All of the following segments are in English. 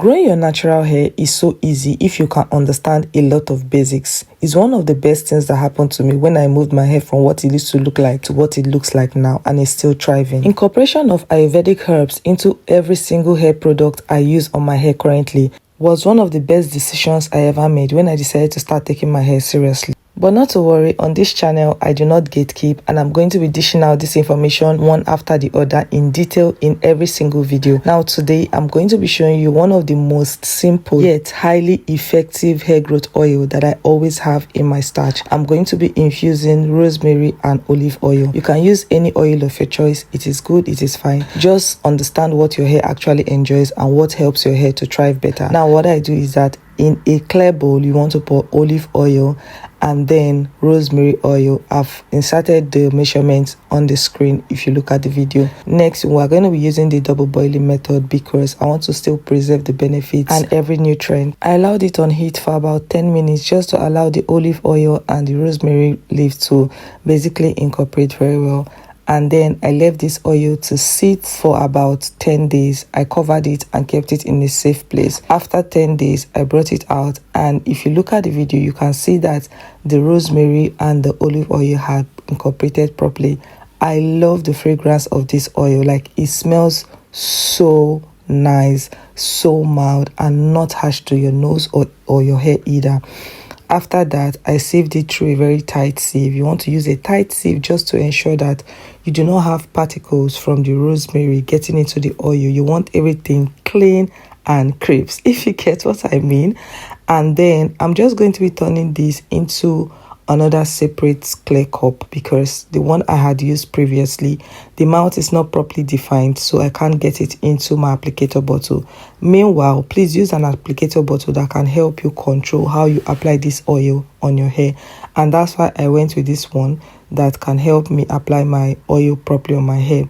Growing your natural hair is so easy if you can understand a lot of basics. It's one of the best things that happened to me when I moved my hair from what it used to look like to what it looks like now, and it's still thriving. Incorporation of Ayurvedic herbs into every single hair product I use on my hair currently was one of the best decisions I ever made when I decided to start taking my hair seriously. But not to worry, on this channel, I do not gatekeep, and I'm going to be dishing out this information one after the other in detail in every single video. Now today, I'm going to be showing you one of the most simple yet highly effective hair growth oil that I always have in my stash. I'm going to be infusing rosemary and olive oil. You can use any oil of your choice. It is good, it is fine. Just understand what your hair actually enjoys and what helps your hair to thrive better. Now what I do is that in a clear bowl, you want to pour olive oil and then rosemary oil. I've inserted the measurements on the screen if you look at the video. Next, we're going to be using the double boiling method because I want to still preserve the benefits and every nutrient. I allowed it on heat for about 10 minutes just to allow the olive oil and the rosemary leaf to basically incorporate very well. And then I left this oil to sit for about 10 days. I covered it and kept it in a safe place. After 10 days, I brought it out. And if you look at the video, you can see that the rosemary and the olive oil had incorporated properly. I love the fragrance of this oil. Like, it smells so nice, so mild, and not harsh to your nose or your hair either. After that, I sieved it through a very tight sieve. You want to use a tight sieve just to ensure that you do not have particles from the rosemary getting into the oil. You want everything clean and crisp, if you get what I mean. And then I'm just going to be turning this into another separate clear cup because the one I had used previously, the mouth is not properly defined, so I can't get it into my applicator bottle. Meanwhile, please use an applicator bottle that can help you control how you apply this oil on your hair, and that's why I went with this one that can help me apply my oil properly on my hair.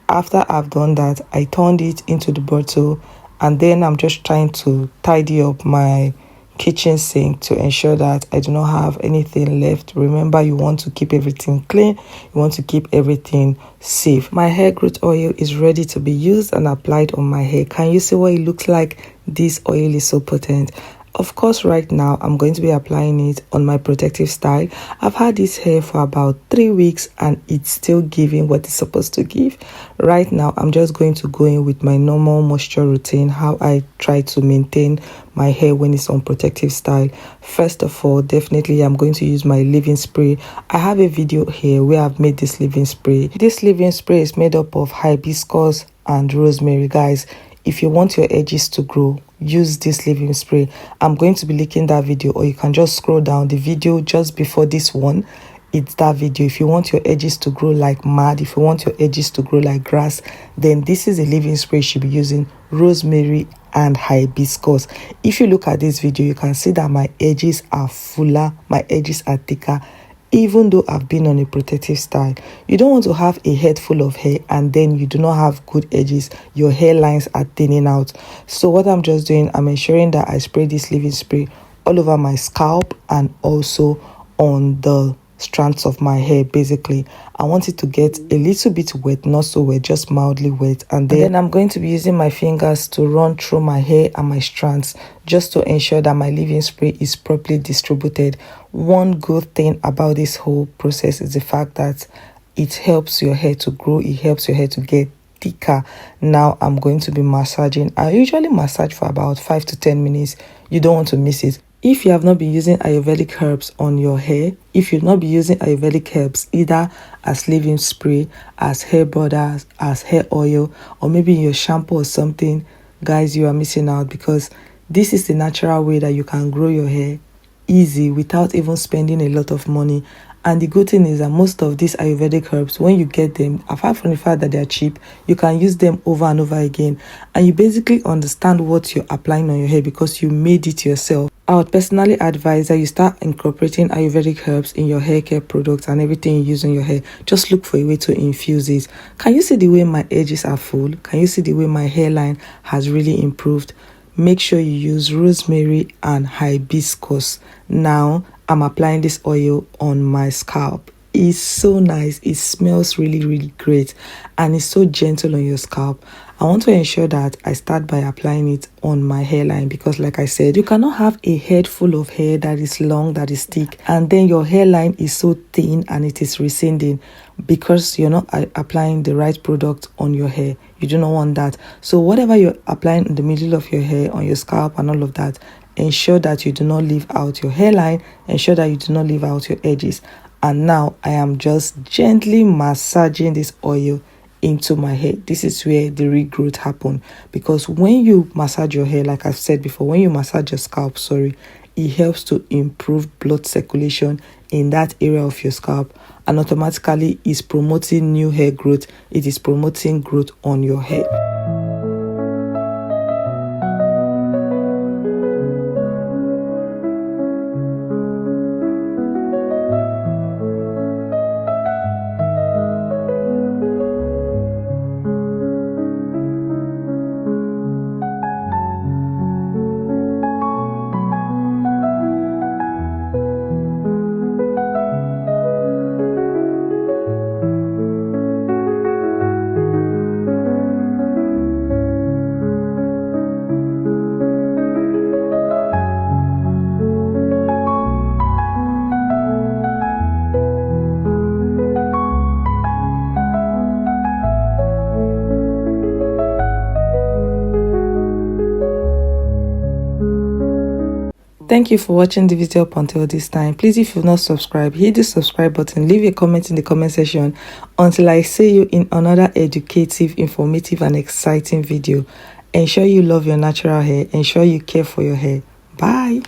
After I've done that, I turned it into the bottle, and then I'm just trying to tidy up my kitchen sink to ensure that I do not have anything left. Remember, you want to keep everything clean, you want to keep everything safe. My hair growth oil is ready to be used and applied on my hair. Can you see what it looks like? This oil is so potent. Of course, right now I'm going to be applying it on my protective style. I've had this hair for about 3 weeks and it's still giving what it's supposed to give. Right now, I'm just going to go in with my normal moisture routine, how I try to maintain my hair when it's on protective style. First of all, definitely I'm going to use my leave-in spray. I have a video here where I've made this leave-in spray. This leave-in spray is made up of hibiscus and rosemary. Guys, if you want your edges to grow, use this leave-in spray. I'm going to be linking that video, or you can just scroll down the video just before this one. It's that video. If you want your edges to grow like mad, if you want your edges to grow like grass, then this is a leave-in spray you should be using, rosemary and hibiscus. If you look at this video, you can see that my edges are fuller, my edges are thicker, even though I've been on a protective style. You don't want to have a head full of hair and then you do not have good edges. Your hairlines are thinning out. So what I'm just doing, I'm ensuring that I spray this leave-in spray all over my scalp and also on the strands of my hair. Basically, I want it to get a little bit wet, not so wet, just mildly wet. And then I'm going to be using my fingers to run through my hair and my strands just to ensure that my leave-in spray is properly distributed. One good thing about this whole process is the fact that it helps your hair to grow, it helps your hair to get thicker. Now I'm going to be massaging. I usually massage for about 5 to 10 minutes. You don't want to miss it. If you have not been using Ayurvedic herbs on your hair, if you've not been using Ayurvedic herbs either as leave-in spray, as hair butter, as hair oil, or maybe in your shampoo or something, guys, you are missing out, because this is the natural way that you can grow your hair easy without even spending a lot of money. And the good thing is that most of these Ayurvedic herbs, when you get them, apart from the fact that they're cheap, you can use them over and over again. And you basically understand what you're applying on your hair because you made it yourself. I would personally advise that you start incorporating Ayurvedic herbs in your hair care products and everything you use on your hair. Just look for a way to infuse it. Can you see the way my edges are full? Can you see the way my hairline has really improved? Make sure you use rosemary and hibiscus. Now, I'm applying this oil on my scalp. It's so nice. It smells really, really great. And it's so gentle on your scalp. I want to ensure that I start by applying it on my hairline, because like I said, you cannot have a head full of hair that is long, that is thick, and then your hairline is so thin and it is receding because you're not applying the right product on your hair. You do not want that. So whatever you're applying in the middle of your hair, on your scalp and all of that, ensure that you do not leave out your hairline, ensure that you do not leave out your edges. And now I am just gently massaging this oil into my hair. This is where the regrowth happen, because when you massage your hair, like I've said before, when you massage your scalp, it helps to improve blood circulation in that area of your scalp, and automatically is promoting new hair growth. It is promoting growth on your hair. Thank you for watching the video up until this time. Please, if you've not subscribed, hit the subscribe button, leave a comment in the comment section. Until I see you in another educative, informative and exciting video. Ensure you love your natural hair. Ensure you care for your hair. Bye.